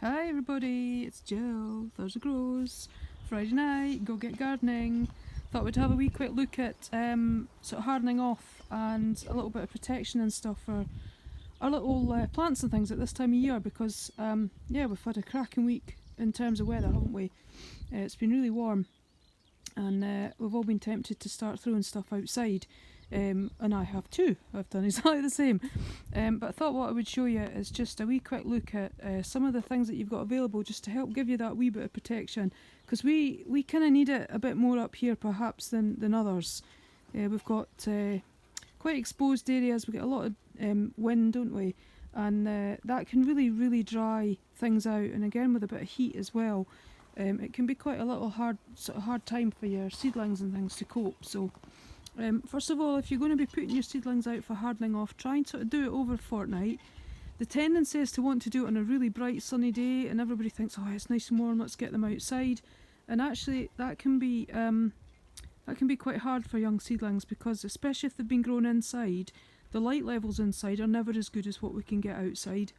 Hi everybody, it's Jill, Thurso Grows. Friday night, go get gardening. Thought we'd have a wee quick look at sort of hardening off and a little bit of protection and stuff for our little plants and things at this time of year because yeah, we've had a cracking week in terms of weather, haven't we? It's been really warm and we've all been tempted to start throwing stuff outside. And I have too. I've done exactly the same. But I thought what I would show you is just a wee quick look at some of the things that you've got available just to help give you that wee bit of protection. Because we kind of need it a bit more up here perhaps than others. We've got quite exposed areas, we get a lot of wind, don't we? And that can really dry things out. And again with a bit of heat as well, it can be quite a little hard time for your seedlings and things to cope. So first of all, if you're going to be putting your seedlings out for hardening off, try and sort of do it over a fortnight. The tendency is to want to do it on a really bright sunny day and everybody thinks, oh, it's nice and warm, let's get them outside. And actually that can be quite hard for young seedlings because especially if they've been grown inside, the light levels inside are never as good as what we can get outside.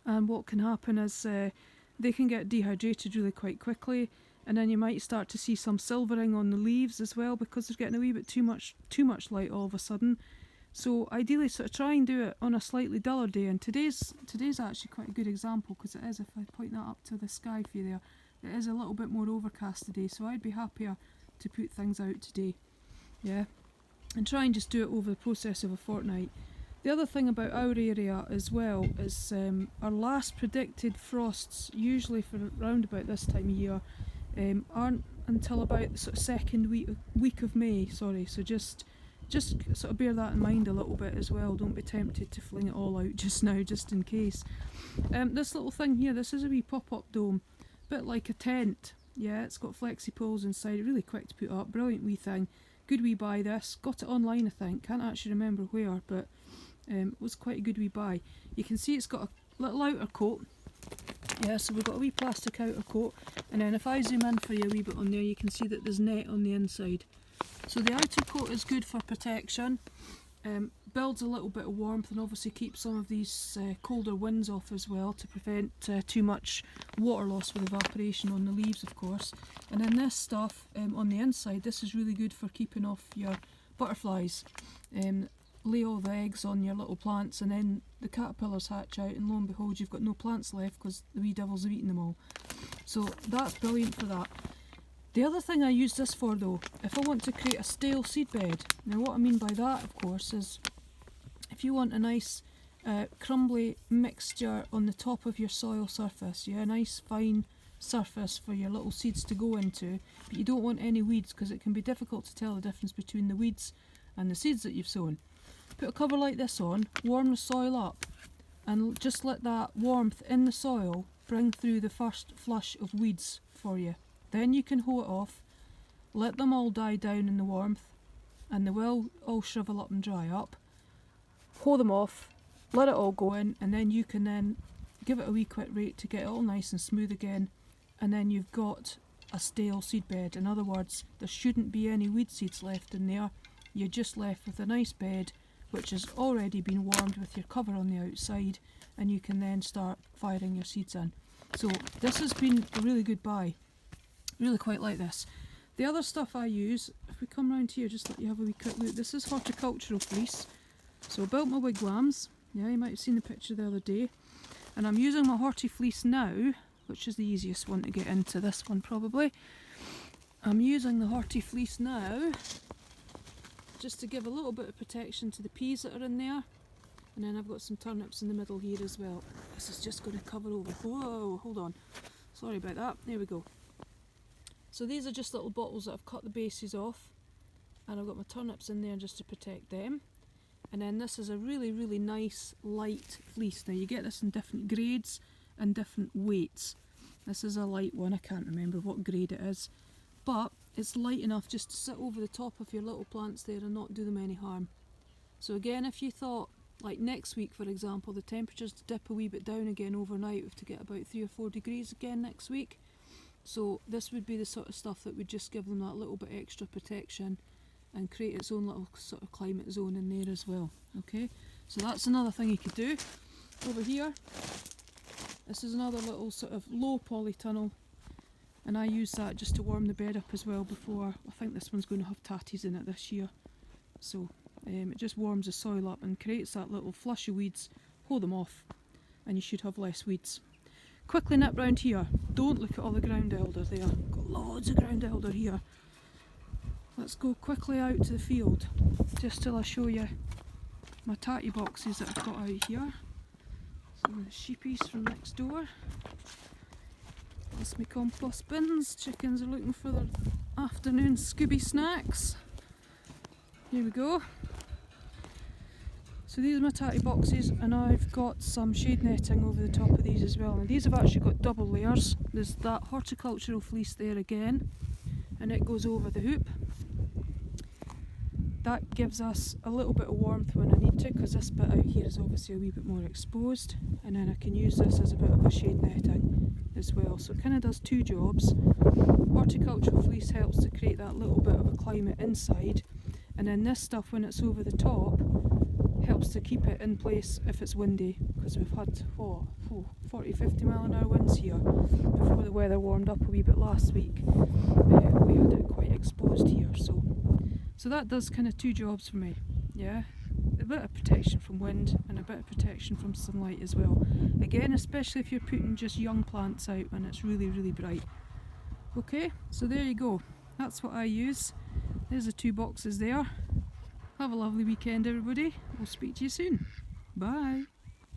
And what can happen is they can get dehydrated really quite quickly. And then you might start to see some silvering on the leaves as well because they're getting a wee bit too much light all of a sudden. So ideally sort of try and do it on a slightly duller day, and today's actually quite a good example because it is, if I point that up to the sky for you there, it is a little bit more overcast today, so I'd be happier to put things out today. Yeah, and try and just do it over the process of a fortnight. The other thing about our area as well is our last predicted frosts, usually for around about this time of year, aren't until about the sort of second week of May. Sorry, so just sort of bear that in mind a little bit as well. Don't be tempted to fling it all out just now, just in case. This little thing here, this is a wee pop-up dome, bit like a tent. Yeah, it's got flexi poles inside, really quick to put up, brilliant wee thing. Good wee buy this, got it online I think, can't actually remember where, but it was quite a good wee buy. You can see it's got a little outer coat. Yeah, so we've got a wee plastic outer coat, and then if I zoom in for you a wee bit on there, you can see that there's net on the inside. So the outer coat is good for protection, builds a little bit of warmth and obviously keeps some of these colder winds off as well to prevent too much water loss with evaporation on the leaves, of course. And then this stuff on the inside, this is really good for keeping off your butterflies. Lay all the eggs on your little plants and then the caterpillars hatch out and lo and behold you've got no plants left because the wee devils have eaten them all. So that's brilliant for that. The other thing I use this for though, if I want to create a stale seed bed, now what I mean by that of course is if you want a nice crumbly mixture on the top of your soil surface, yeah, a nice fine surface for your little seeds to go into, but you don't want any weeds because it can be difficult to tell the difference between the weeds and the seeds that you've sown. Put a cover like this on, warm the soil up, and just let that warmth in the soil bring through the first flush of weeds for you. Then you can hoe it off, let them all die down in the warmth, and they will all shrivel up and dry up. Hoe them off, let it all go in, and then you can then give it a wee quick rake to get it all nice and smooth again, and then you've got a stale seed bed. In other words, there shouldn't be any weed seeds left in there. You're just left with a nice bed which has already been warmed with your cover on the outside, and you can then start firing your seeds in. So this has been a really good buy. Really quite like this. The other stuff I use, if we come round here, just let you have a wee quick look, this is horticultural fleece. So I built my wigwams, yeah, you might have seen the picture the other day, and I'm using my horti fleece now, which is the easiest one to get into, this one probably. I'm using the horti fleece now just to give a little bit of protection to the peas that are in there, and then I've got some turnips in the middle here as well. This is just going to cover over. Whoa, hold on, sorry about that. There we go. So these are just little bottles that I've cut the bases off, and I've got my turnips in there just to protect them. And then this is a really nice light fleece. Now you get this in different grades and different weights. This is a light one, I can't remember what grade it is, but it's light enough just to sit over the top of your little plants there and not do them any harm. So again, if you thought, like next week for example, the temperatures dip a wee bit down again overnight, we have to get about 3 or 4 degrees again next week. So this would be the sort of stuff that would just give them that little bit extra protection and create its own little sort of climate zone in there as well. Okay, so that's another thing you could do. Over here, This is another little sort of low polytunnel, and I use that just to warm the bed up as well before. I think this one's going to have tatties in it this year, so it just warms the soil up and creates that little flush of weeds. Hoe them off and you should have less weeds. Quickly nip round here. Don't look at all the ground elder there. Got loads of ground elder here. Let's go quickly out to the field just till I show you my tatty boxes that I've got out here. Some of the sheepies from next door. That's my compost bins. Chickens are looking for their afternoon Scooby snacks. Here we go. So these are my tatty boxes, and I've got some shade netting over the top of these as well. And these have actually got double layers. There's that horticultural fleece there again, and it goes over the hoop. That gives us a little bit of warmth when I need to, because this bit out here is obviously a wee bit more exposed, and then I can use this as a bit of a shade netting as well. So it kind of does two jobs. Horticultural fleece helps to create that little bit of a climate inside, and then this stuff, when it's over the top, helps to keep it in place if it's windy, because we've had 40-50 mile an hour winds here before the weather warmed up a wee bit last week. We had it quite exposed here, so that does kind of two jobs for me. Yeah, a bit of protection from wind and a bit of protection from sunlight as well. Again, especially if you're putting just young plants out when it's really, really bright. Okay, so there you go. That's what I use. There's the two boxes there. Have a lovely weekend, everybody. We'll speak to you soon. Bye.